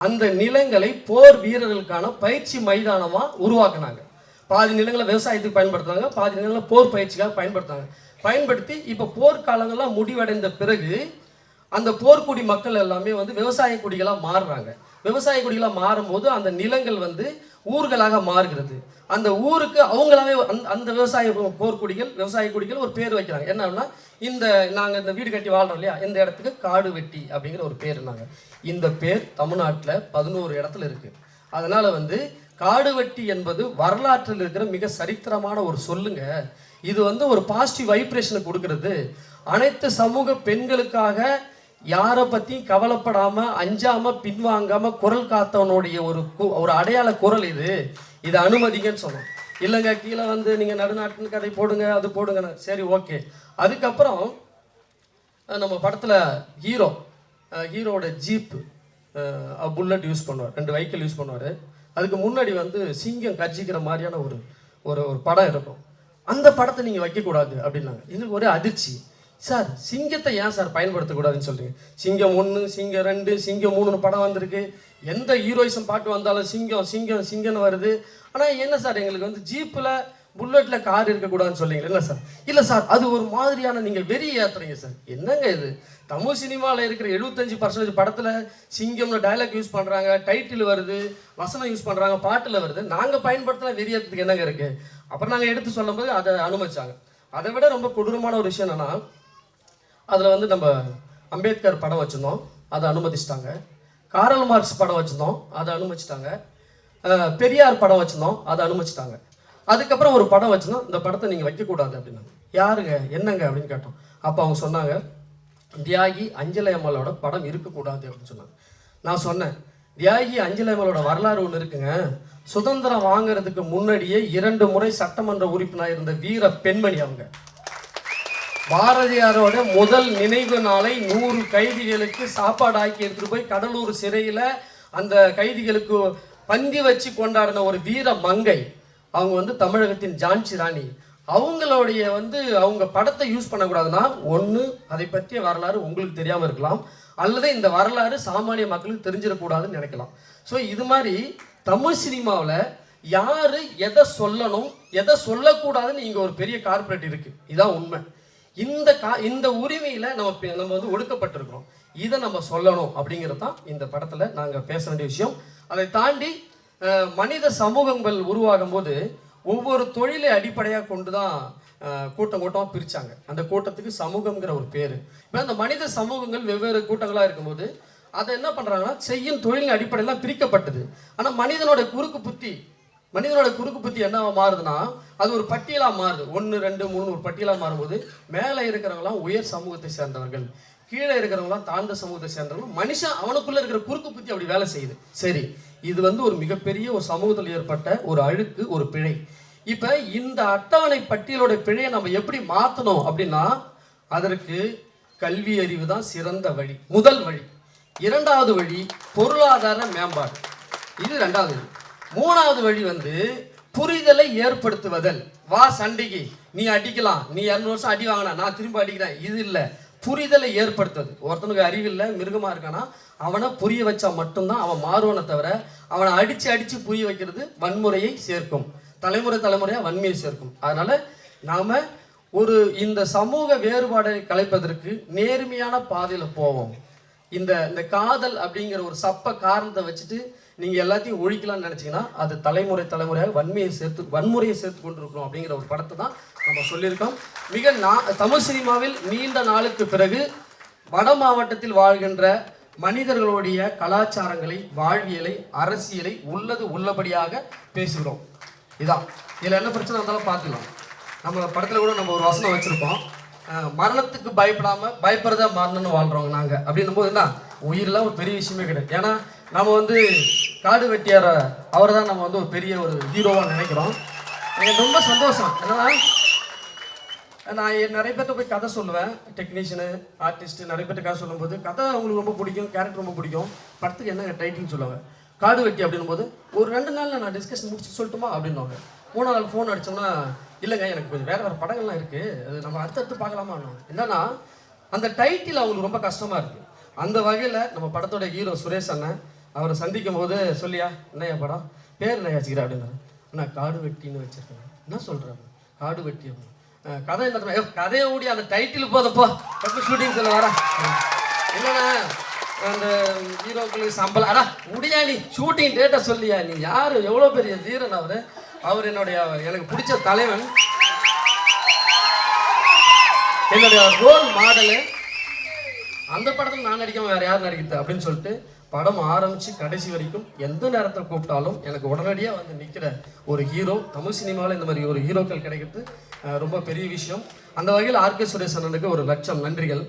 அந்த நிலங்களை போர் வீரர்களுக்கான பயிற்சி மைதானமா உருவாக்குனாங்க. பாதி நிலங்களை விவசாயத்துக்கு பயன்படுத்துறாங்க, பாதி நிலங்களை போர் பயிற்சிக்காக பயன்படுத்தி இப்போ போர்க்காலங்கள்லாம் முடிவடைந்த பிறகு அந்த போர்க்குடி மக்கள் எல்லாமே விவசாய குடிகளாக மாறுறாங்க. விவசாய குடிகளாக மாறும்போது அந்த நிலங்கள் ஊர்களாக மாறுகிறது. அந்த ஊருக்கு அவங்களாவே அந்த விவசாய குடிகள் ஒரு பேர் வைக்கிறாங்க. என்னன்னா, நாங்கள் இந்த வீடு கட்டி வாழ்றோம் இல்லையா, இந்த இடத்துக்கு காடு வெட்டி அப்படிங்கிற ஒரு பேர் இருந்தாங்க. இந்த பேர் தமிழ்நாட்டில் 11 இடத்துல இருக்கு. அதனால காடு வெட்டி என்பது வரலாற்றில் இருக்கிற மிக சரித்திரமான ஒரு சொல்லுங்க. இது ஒரு பாசிட்டிவ் வைப்ரேஷனை கொடுக்கறது. அனைத்து சமூக பெண்களுக்காக யாரை பற்றியும் கவலைப்படாம அஞ்சாம பின்வாங்காம குரல் காத்தவனுடைய ஒரு அடையாள குரல் இதை அனுமதிங்கன்னு சொன்னோம். இல்லைங்க, கீழே நீங்க நடுநாட்டின் கதை போடுங்க, அது போடுங்க, சரி ஓகே. அதுக்கப்புறம் நம்ம படத்துல ஹீரோட ஜீப் புல்லட் யூஸ் பண்ணுவார், 2 வெஹிக்கிள் யூஸ் பண்ணுவார். அதுக்கு முன்னாடி சிங்கம் கர்ஜிக்கிற மாதிரியான ஒரு ஒரு படம் இருக்கும். அந்த படத்தை நீங்கள் வைக்கக்கூடாது அப்படின்னாங்க. இது ஒரு அதிர்ச்சி. சார், சிங்கத்தை ஏன் சார் பயன்படுத்தக்கூடாதுன்னு சொல்றீங்க? சிங்கம் 1, சிங்கம் 2, சிங்கம் 3 படம் வந்திருக்கு. எந்த ஹீரோயிசம் பாட்டு வந்தாலும் சிங்கம் சிங்கம் சிங்கம்னு வருது. ஆனால் என்ன சார், எங்களுக்கு ஜீப்பில் புல்லட்டில் கார் இருக்கக்கூடாதுன்னு சொல்லிங்க. இல்லை சார், இல்லை சார், அது ஒரு மாதிரியான நீங்கள் வெறி ஏற்றுறீங்க சார். என்னங்க இது? தமிழ் சினிமாவில் இருக்கிற 75% படத்தில் சிங்கம்னு டைலாக் யூஸ் பண்ணுறாங்க, டைட்டில் வருது, வசனம் யூஸ் பண்ணுறாங்க, பாட்டில் வருது. நாங்கள் பயன்படுத்தின வெறி ஏற்றுறதுக்கு என்னங்க இருக்குது? அப்புறம் நாங்கள் எடுத்து சொல்லும்போது அதை அனுமதிச்சாங்க. அதை விட ரொம்ப கொடூரமான ஒரு விஷயம் என்னன்னா, அதில் நம்ம அம்பேத்கர் படம் வச்சுருந்தோம், அதை அனுமதிச்சிட்டாங்க. காரல் மார்க்ஸ் படம் வச்சுருந்தோம், அதை அனுமதிச்சிட்டாங்க. பெரியார் படம் வச்சுருந்தோம், அதை அனுமதிச்சிட்டாங்க. அதுக்கப்புறம் ஒரு படம் வச்சுருந்தோம், இந்த படத்தை நீங்கள் வைக்கக்கூடாது அப்படின்னாங்க. யாருங்க, என்னங்க அப்படின்னு கேட்டோம். அப்போ அவங்க சொன்னாங்க, தியாகி அஞ்சலை அம்மாளோட படம் இருக்கக்கூடாது அப்படின்னு சொன்னாங்க. நான் சொன்னேன், தியாகி அஞ்சலை அம்மாளோட வரலாறு ஒன்று இருக்குங்க. சுதந்திரம் வாங்கிறதுக்கு முன்னாடியே 2 முறை சட்டமன்ற உறுப்பினர் இருந்த வீர பெண்மணி அவங்க. பாரதியாரோட முதல் நினைவு நாளை 100 கைதிகளுக்கு சாப்பாடு ஆக்கி எடுத்துட்டு போய் கடலூர் சிறையில் அந்த கைதிகளுக்கு பந்தி வச்சு கொண்டாடின ஒரு வீர மங்கை அவங்க. தமிழகத்தின் ஜான்சி ராணி. அவங்களுடைய அவங்க படத்தை யூஸ் பண்ணக்கூடாதுன்னா, ஒன்று அதை பற்றிய வரலாறு உங்களுக்கு தெரியாமல் இருக்கலாம், அல்லது இந்த வரலாறு சாமானிய மக்களுக்கு தெரிஞ்சிடக்கூடாதுன்னு நினைக்கலாம். ஸோ இது மாதிரி தமிழ் சினிமாவில் யார் எதை சொல்லணும் எதை சொல்லக்கூடாதுன்னு இங்கே ஒரு பெரிய கார்பரேட் இருக்குது. இதுதான் உண்மை. இந்த உரிமையில நம்ம ஒடுக்கப்பட்டிருக்கிறோம். இதை நம்ம சொல்லணும் அப்படிங்கிறது தான் இந்த படத்துல நாங்க பேச வேண்டிய விஷயம். அதை தாண்டி மனித சமூகங்கள் உருவாகும் போது ஒவ்வொரு தொழிலை அடிப்படையாக கொண்டுதான் கூட்டமா பிரிச்சாங்க. அந்த கூட்டத்துக்கு சமூகம்ங்கிற ஒரு பேரு. இப்போ அந்த மனித சமூகங்கள் வெவ்வேறு கூட்டங்களா இருக்கும்போது அதை என்ன பண்றாங்கன்னா, செய்யும் தொழிலின் அடிப்படையில் பிரிக்கப்பட்டது. ஆனா மனிதனோட குறுக்கு புத்தி என்ன மாறுதுன்னா, அது ஒரு பட்டியலாக மாறுது. 1, 2, 3 ஒரு பட்டியலாக மாறும்போது மேலே இருக்கிறவங்களாம் உயர் சமூகத்தை சேர்ந்தவர்கள், கீழே இருக்கிறவங்களாம் தாழ்ந்த சமூகத்தை சேர்ந்தவர்கள். மனுஷன் அவனுக்குள்ள இருக்கிற குறுக்கு புத்தி அப்படி வேலை செய்யுது. சரி, இது ஒரு மிகப்பெரிய ஒரு சமூகத்தில் ஏற்பட்ட ஒரு அழுக்கு, ஒரு பிழை. இப்ப இந்த அட்டவணை பட்டியலோட பிழையை நம்ம எப்படி மாற்றணும் அப்படின்னா, அதற்கு கல்வி அறிவு தான் சிறந்த வழி, முதல் வழி. 2வது வழி பொருளாதார மேம்பாடு, இது 2வது வழி. 3வது வழி புரிதலை ஏற்படுத்துவதல். வா சண்டைக்கு, நீ அடிக்கலாம், நீ 200 வருஷம் அடி வாங்கினா நான் திரும்ப அடிக்கிறேன், இது இல்லை. புரிதலை ஏற்படுத்துவது. ஒருத்தனுக்கு அறிவில்லை, மிருகமா இருக்கானா, அவனை புரிய வச்சா மட்டும்தான் அவன் மாறுவனை தவிர, அவனை அடிச்சு புரிய வைக்கிறது வன்முறையை சேர்க்கும், தலைமுறையா வன்மையை சேர்க்கும். அதனால நாம இந்த சமூக வேறுபாடை கலைப்பதற்கு நேர்மையான பாதையில போவோம். இந்த காதல் அப்படிங்கிற ஒரு சப்ப காரணத்தை வச்சுட்டு நீங்க எல்லாத்தையும் ஒழிக்கலாம்னு நினைச்சீங்கன்னா, அது தலைமுறையாக வன்முறையை சேர்த்து கொண்டிருக்கிறோம் அப்படிங்கிற ஒரு படத்தை தான் நம்ம சொல்லியிருக்கோம். தமிழ் சினிமாவில் நீண்ட நாளுக்கு பிறகு வட மாவட்டத்தில் வாழ்கின்ற மனிதர்களுடைய கலாச்சாரங்களை, வாழ்வியலை, அரசியலை உள்ளபடியாக பேசுகிறோம். இதான் இதுல என்ன பிரச்சனை இருந்தாலும் பார்த்துக்கலாம். நம்ம படத்துல கூட நம்ம ஒரு வசனம் வச்சிருப்போம், மரணத்துக்கு பயப்படுறதா மரணம்னு வாழ்றோங்க நாங்க அப்படின்னும் போது என்ன, உயிரெல்லாம் ஒரு பெரிய விஷயமே கிடையாது. ஏன்னா நம்ம காடு வெட்டியார அவரை தான் நம்ம ஒரு பெரிய ஒரு ஹீரோவா நினைக்கிறோம். எனக்கு ரொம்ப சந்தோஷம். என்னன்னா, நான் நிறைய பேர்த்த போய் கதை சொல்லுவேன், டெக்னீஷியனு, ஆர்டிஸ்ட் நிறைய பேர்ட்ட கதை சொல்லும்போது, கதை அவங்களுக்கு ரொம்ப பிடிக்கும், கேரக்டர் ரொம்ப பிடிக்கும், படத்துக்கு என்ன டைட்டில்னு சொல்லுவாங்க. காடு வெட்டி அப்படின்னும் போது ஒரு 2 நாளில் நான் டிஸ்கஷன் முடிச்சு சொல்லட்டுமா அப்படின்னுவாங்க. 3ஆவது நாள் ஃபோன் அடிச்சோம்னா, இல்லைங்க எனக்கு கொஞ்சம் வேறு படங்கள்லாம் இருக்குது, அது நம்ம அடுத்தடுத்து பார்க்கலாமா. என்னன்னா, அந்த டைட்டில் அவங்களுக்கு ரொம்ப கஷ்டமாக இருக்குது. அந்த வகையில் நம்ம படத்தோட ஹீரோ சுரேஷ் அண்ணன் அவரை சந்திக்கும் போது சொல்லியா என்னையா படம் பேர் என்ன வச்சுக்கிறேன் அப்படின்னா நான் காடு வெட்டின்னு வச்சிருக்கேன். என்ன சொல்கிறேன் காடு வெட்டி கதை என்ன கதையை ஓடி அந்த டைட்டில் போதப்போ எப்போ ஷூட்டிங் சொல்ல வரேன் இல்லைண்ணா அந்த ஹீரோக்களுக்கு சம்பளம் அடா முடியா நீ ஷூட்டிங் டேட்டை சொல்லியா நீ யார் எவ்வளோ பெரிய வீரன் அவர் என்னுடைய எனக்கு பிடிச்ச தலைவன் என்னுடைய ரோல் மாடலு. அந்த படத்தில் நான் நடிக்காமல் வேறு யார் நடிக்கிறது அப்படின்னு சொல்லிட்டு படம் ஆரம்பித்து கடைசி வரைக்கும் எந்த நேரத்தில் கூப்பிட்டாலும் எனக்கு உடனடியாக வந்து நிற்கிற ஒரு ஹீரோ. தமிழ் சினிமாவில் இந்த மாதிரி ஒரு ஹீரோக்கள் கிடைக்கிறது ரொம்ப பெரிய விஷயம். அந்த வகையில் ஆர்கே சுரேஷ் அண்ணனுக்கு ஒரு லட்சம் நன்றிகள்.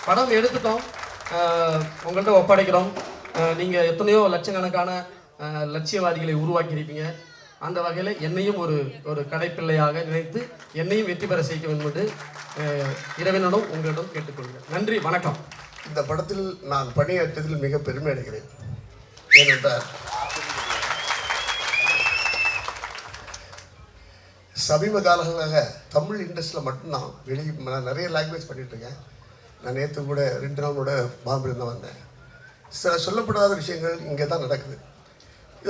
படம் எடுத்துட்டோம், உங்கள்கிட்ட ஒப்படைக்கிறோம். நீங்கள் எத்தனையோ லட்சக்கணக்கான லட்சியவாதிகளை உருவாக்கியிருப்பீங்க. அந்த வகையில் என்னையும் ஒரு கடைப்பிள்ளையாக நினைத்து என்னையும் வெற்றி பெற செய்ய வேண்டும் என்று இறைவனிடம் உங்களிடம் கேட்டுக்கொள்கிறேன். நன்றி, வணக்கம். இந்த படத்தில் நான் பணியாற்றியதில் மிக பெருமை அடைகிறேன். ஏனென்றால் சமீப காலங்களாக தமிழ் இண்டஸ்ட்ரியில் மட்டும்தான் நான் நிறைய லாங்குவேஜ் பண்ணிகிட்ருக்கேன். நான் நேற்று கூட 2 நாளோட பாம்பேலேருந்து வந்தேன். சில சொல்லப்படாத விஷயங்கள் இங்கே தான் நடக்குது.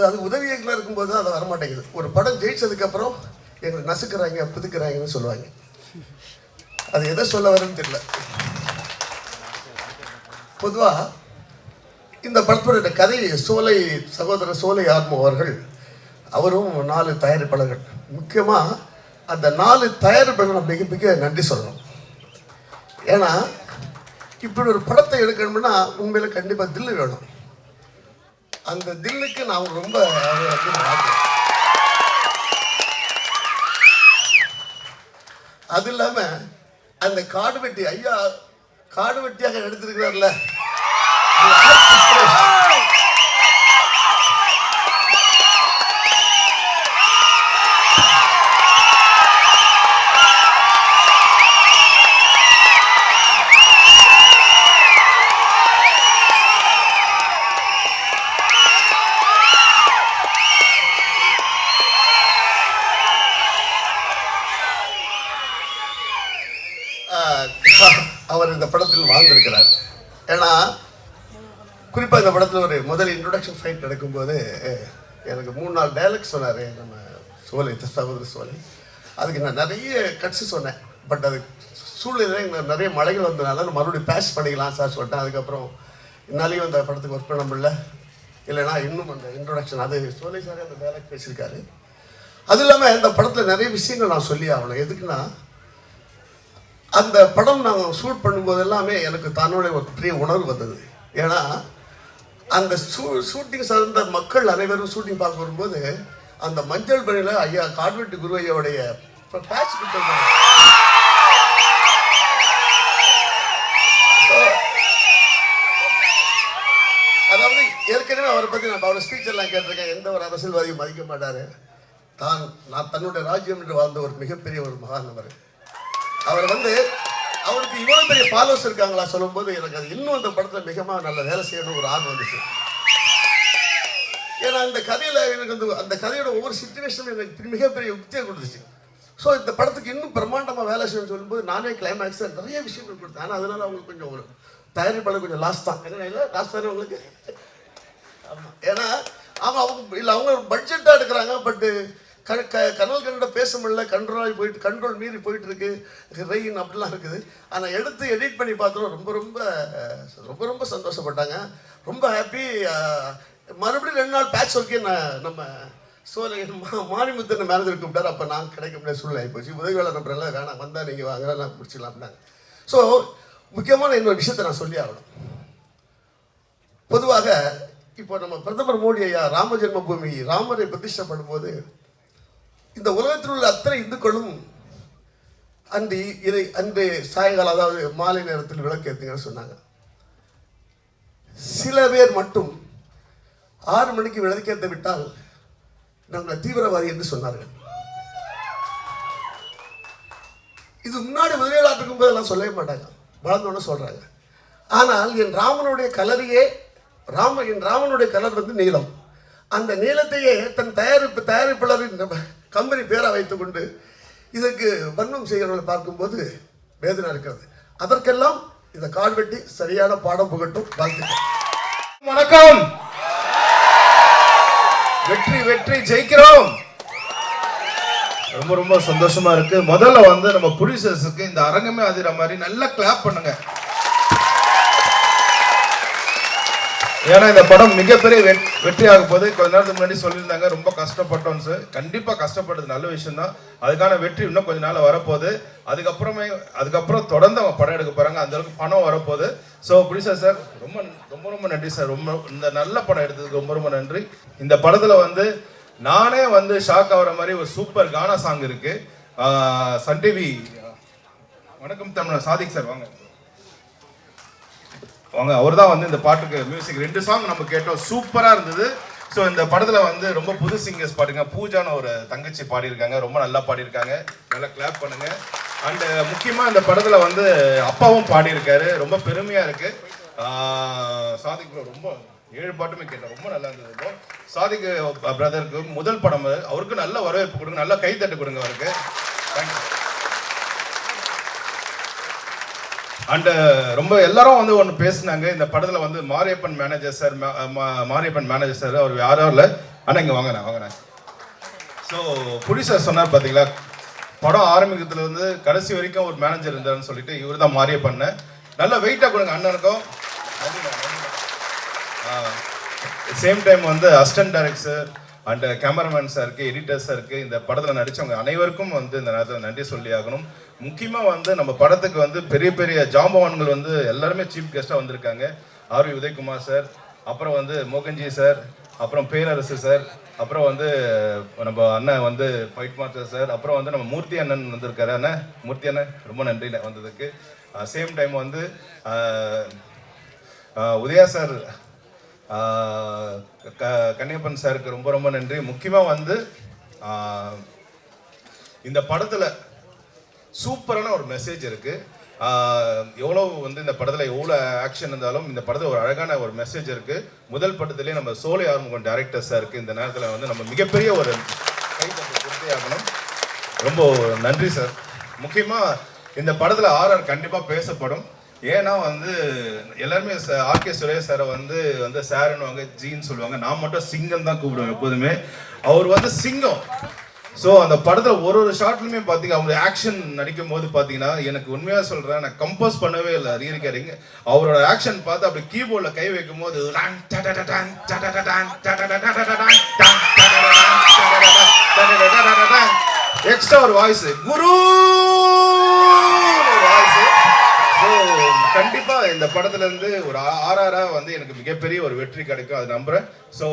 அது உதவி இயக்குனர் இருக்கும்போது தான் அது வரமாட்டேங்குது. ஒரு படம் ஜெயிச்சதுக்கப்புறம் எங்களை நசுக்கிறாங்க புதுக்கிறாங்கன்னு சொல்லுவாங்க. அது எதை சொல்ல வரேன்னு தெரியல. பொதுவாக இந்த படத்தோட கதை சகோதரர் சோலை ஆத்மோ அவர்கள், அவரும் 4 தயாரிப்பாளர்கள். முக்கியமாக அந்த 4 தயாரிப்பாளர்கள் மிக மிக நன்றி சொல்லணும். ஏன்னா இப்படி ஒரு படத்தை எடுக்கணும்னா உண்மையில கண்டிப்பாக தில்லு வேணும். அந்த தில்லுக்கு நான் ரொம்ப அது இல்லாமல் அந்த காடு வெட்டி ஐயா காடு வெட்டியாக எடுத்திருக்கிறார்ல, அவர் இந்த படத்தில் வாழ்ந்திருக்கிறார். ஏன்னா குறிப்பாக இந்த படத்தில் ஒரு முதல் இன்ட்ரோடக்ஷன் ஃபைட் நடக்கும்போது எனக்கு 3-4 டைலாக்ஸ் சொன்னார் நம்ம சகோதரர் சோலை. அதுக்கு நான் நிறைய கட்சி சொன்னேன். பட் அது சூழ்நிலை எங்களுக்கு நிறைய மழைகள் வந்ததுனால நான் மறுபடியும் பேஷ் பண்ணிக்கலாம் சார் சொல்லிட்டேன். அதுக்கப்புறம் என்னாலையும் அந்த படத்துக்கு ஒர்க் பண்ண முடியல. இல்லைனா இன்னும் அந்த இன்ட்ரோடக்ஷன் அது சோலை சார் அந்த டைலாக் பேசியிருக்காரு. அது இல்லாமல் இந்த படத்தில் நிறைய விஷயங்கள் நான் சொல்லி ஆகணும். எதுக்குன்னா அந்த படம் நாங்கள் ஷூட் பண்ணும்போது எல்லாமே எனக்கு தன்னுடைய ஒரு பெரிய உணர்வு வந்தது. ஏன்னா அந்த ஷூட்டிங் சார்ந்த மக்கள் அனைவரும் ஷூட்டிங் பார்க்க வரும்போது அந்த மஞ்சள் பணியில் ஐயா காடுவெட்டி குரு ஐயாவுடைய பேட்ச் கொடுத்தாங்க. அதாவது ஏற்கனவே அவரை பற்றி நான் அவரோட ஸ்பீச் எல்லாம் கேட்டிருக்கேன். எந்த ஒரு அரசியல்வாதியும் மதிக்க மாட்டார். நான் தன்னுடைய ராஜ்யம் என்று வாழ்ந்த ஒரு மிகப்பெரிய ஒரு மகான் அவர் அவருக்கு இவ்வளவு பெரிய ஃபாலோவர்ஸ் இருக்காங்களா சொல்லும்போது எனக்கு அது இன்னும் அந்த படத்தில் மிகமாக நல்ல வேலை செய்யணும் ஒரு ஆர்வம் வந்துச்சு. ஏன்னா அந்த கதையில் எனக்கு அந்த கதையோட ஒவ்வொரு சிச்சுவேஷனும் எனக்கு மிகப்பெரிய யுக்தியை கொடுத்துச்சு. ஸோ இந்த படத்துக்கு இன்னும் பிரம்மாண்டமாக வேலை செய்யணும்னு சொல்லும்போது நானே கிளைமேக்ஸில் நிறைய விஷயங்கள் கொடுத்தேன். ஆனால் அதனால அவங்களுக்கு கொஞ்சம் ஒரு தயாரிப்பாளர் கொஞ்சம் லாஸ் தான். என்ன இல்லை லாஸ் தானே உங்களுக்கு? ஆமாம். ஏன்னா அவங்க இல்லை அவங்க பட்ஜெட்டாக எடுக்கிறாங்க. பட்டு கனல் கன்னட பேச முடியல, கண்ட்ரோல் மீறி போயிட்டு இருக்கு, ரெயின் அப்படிலாம் இருக்குது. ஆனால் எடுத்து எடிட் பண்ணி பார்த்தோம் ரொம்ப ரொம்ப ரொம்ப ரொம்ப சந்தோஷப்பட்டாங்க. ரொம்ப ஹாப்பி. மறுபடியும் 2 நாள் பேட்ச் ஒர்க்கே நம்ம சோலை மாரிமுத்தனை மேனேஜர் கூப்பிட்டார். அப்போ நான் கிடைக்க முடியாத சூழ்நிலை ஆகிப்போச்சு. உதவியாளர் நம்பரெல்லாம் வேணாம், வந்தால் நீங்கள் வாங்க நான் முடிச்சிடலாம் அப்படின்னாங்க. ஸோ முக்கியமான இன்னொரு விஷயத்தை நான் சொல்லி ஆகணும். பொதுவாக இப்போ நம்ம பிரதமர் மோடி ஐயா ராம ஜென்ம பூமி ராமரை பிரதிஷ்டப்படும் போது இந்த உலகத்தில் உள்ள அத்தனை இந்துக்களும் அன்று சாயங்காலம் அதாவது மாலை நேரத்தில் விளக்கேற்றுங்கன்னு சொன்னாங்க. சில பேர் மட்டும் 6 மணிக்கு விளக்கேற்ற விட்டால் நாங்கள் தீவிரவாதி என்று சொன்னார்கள். இது முன்னாடி முதலியாளர் இருக்கும் போதெல்லாம் சொல்லவே மாட்டாங்க, வளர்ந்தோன்னு சொல்றாங்க. ஆனால் என் ராமனுடைய கலரையே என் ராமனுடைய கலர் நீலம். அந்த நீளத்தையே தன் தயாரிப்பாளரின் கம்பெனி பேரை வைத்துக் கொண்டு இதற்கு வர்ணம் செய்கிறவர்களை பார்க்கும்போது வேதனை இருக்கிறது. அதற்கெல்லாம் இந்த கால்வெட்டி சரியான பாடம் புகட்டும். வாழ்த்துக்கள். வணக்கம். வெற்றி வெற்றி ஜெயிக்கிறோம். ரொம்ப ரொம்ப சந்தோஷமா இருக்கு. முதல்ல வந்து நம்ம ப்ரொடியூசர்ஸ்க்கு இந்த அரங்கமே அதிர மாதிரி நல்லா கிளாப் பண்ணுங்க. ஏன்னா இந்த படம் மிகப்பெரிய வெற்றி ஆக போது. கொஞ்ச நேரத்துக்கு முன்னாடி சொல்லியிருந்தாங்க ரொம்ப கஷ்டப்பட்டோம் சார். கண்டிப்பா கஷ்டப்பட்டது நல்ல விஷயம் தான். அதுக்கான வெற்றி இன்னும் கொஞ்ச நாள் வரப்போகுது. அதுக்கப்புறம் தொடர்ந்து அவங்க படம் எடுக்க போறாங்க. அந்த அளவுக்கு பணம் வரப்போகுது. ஸோ ப்ரொடியூசர் சார் ரொம்ப ரொம்ப ரொம்ப நன்றி சார். ரொம்ப இந்த நல்ல படம் எடுத்ததுக்கு ரொம்ப ரொம்ப நன்றி. இந்த படத்துல வந்து நானே வந்து ஷாக் ஆகிற மாதிரி ஒரு சூப்பர் கானா சாங் இருக்கு. சன் டிவி வணக்கம் தமிழ் சாதிக் சார் வாங்க வாங்க. அவர் தான் வந்து இந்த பாட்டுக்கு மியூசிக் 2 சாங் நம்ம கேட்டோம். சூப்பரா இருந்தது. ஸோ இந்த படத்துல வந்து ரொம்ப புது சிங்கர்ஸ் பாடுங்க. பூஜான்னு ஒரு தங்கச்சி பாடியிருக்காங்க. ரொம்ப நல்லா பாடியிருக்காங்க. நல்லா கிளாப் பண்ணுங்க. அண்ட் முக்கியமா இந்த படத்துல வந்து அப்பாவும் பாடியிருக்காரு. ரொம்ப பெருமையா இருக்கு. சாதிக் ப்ரோ ரொம்ப 7 பாட்டுமே கேட்டேன். ரொம்ப நல்லா இருந்தது. சாதிக் பிரதருக்கு முதல் படம். அவருக்கு நல்ல வரவேற்பு கொடுங்க. நல்லா கைத்தட்டு கொடுங்க அவருக்கு. தேங்க்யூ. அண்ட் ரொம்ப எல்லாரும் வந்து ஒன்று பேசினாங்க. இந்த படத்தில் வந்து மாரியப்பன் மேனேஜர் சார் அவர் யாரும் இல்லை. ஆனால் இங்கே வாங்கினேன். ஸோ ப்ரொடியூசர் சொன்னார் பார்த்தீங்களா, படம் ஆரம்பிக்கிறதுல வந்து கடைசி வரைக்கும் ஒரு மேனேஜர் இருந்தார்னு சொல்லிட்டு இவர் தான் மாரியப்பன். நல்லா வெயிட்டாக கொடுங்க அண்ணனுக்கும். சேம் டைம் வந்து அசிஸ்டன்ட் டைரக்டர் அண்ட் கேமராமேன் சாருக்கு, எடிட்டர் சாருக்கு, இந்த படத்தில் நடித்தவங்க அனைவருக்கும் வந்து இந்த நேரத்தில் நன்றி சொல்லி ஆகணும். முக்கியமாக வந்து நம்ம படத்துக்கு வந்து பெரிய பெரிய ஜாம்பவான்கள் வந்து எல்லாருமே சீஃப் கெஸ்ட்டாக வந்திருக்காங்க. ஆர்வி உதயகுமார் சார், அப்புறம் வந்து மோகன்ஜி சார், அப்புறம் பேரரசு சார், அப்புறம் வந்து நம்ம அண்ணன் வந்து ஃபைட் மாஸ்டர் சார், அப்புறம் வந்து நம்ம மூர்த்தி அண்ணன் வந்திருக்காரு. அண்ணன் மூர்த்தி அண்ணன் ரொம்ப நன்றி வந்ததுக்கு. சேம் டைம் வந்து உதயா சார், கன்னியப்பன் சாருக்கு ரொம்ப ரொம்ப நன்றி. முக்கியமாக வந்து இந்த படத்தில் சூப்பரான ஒரு மெசேஜ் இருக்கு. எவ்வளோ வந்து இந்த படத்தில் எவ்வளோ ஆக்ஷன் இருந்தாலும் இந்த படத்தில் ஒரு அழகான ஒரு மெசேஜ் இருக்கு. முதல் படத்துலேயே நம்ம சோலை ஆர்முகம் டைரக்டர் சாருக்கு இந்த நேரத்தில் வந்து நம்ம மிகப்பெரிய ஒரு கைத்தட்டல் கொடுத்தே ஆகணும். ரொம்ப நன்றி சார். முக்கியமாக இந்த படத்தில் ஆர்ஆர் கண்டிப்பாக பேசப்படும். ஏன்னா வந்து எல்லாருமே ஆர்கே சுரேஷ் சாரை வந்து சாருன்னு ஜீன்னு சொல்லுவாங்க. நான் மட்டும் சிங்கம் தான் கூப்பிடுவேன் எப்போதுமே. அவர் வந்து சிங்கம். ஸோ அந்த படத்தில் ஒரு ஷார்ட்லுமே பார்த்தீங்க அவங்க ஆக்ஷன் நடிக்கும் போது பார்த்தீங்கன்னா எனக்கு உண்மையாக சொல்கிறேன், நான் கம்போஸ் பண்ணவே இல்லை ரீரிகார்டிங். அவரோட ஆக்ஷன் பார்த்து அப்படி கீபோர்டில் கை வைக்கும் போது எக்ஸ்ட்ரா ஒரு வாய்ஸ் குரு வாய்ஸ். ஸோ கண்டிப்பாக இந்த படத்துலேருந்து ஒரு ஆர்ஆராக வந்து எனக்கு மிகப்பெரிய ஒரு வெற்றி கிடைக்கும், அது நம்புகிறேன். ஸோ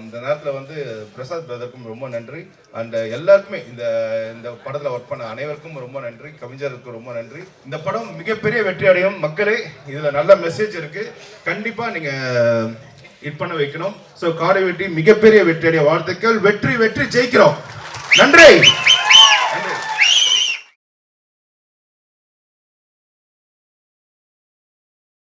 இந்த நேரத்தில் வந்து பிரசாத் பிரதருக்கும் ரொம்ப நன்றி. அண்ட் எல்லாருக்குமே இந்த படத்தில் ஒர்க் பண்ண அனைவருக்கும் ரொம்ப நன்றி. கவிஞருக்கு ரொம்ப நன்றி. இந்த படம் மிகப்பெரிய வெற்றி அடையும். மக்களே, இதில் நல்ல மெசேஜ் இருக்குது. கண்டிப்பாக நீங்கள் ஹிட் பண்ண வைக்கணும். ஸோ காரை வெற்றி மிகப்பெரிய வெற்றி அடைய வாழ்த்துக்கள். வெற்றி வெற்றி ஜெயிக்கிறோம். நன்றி.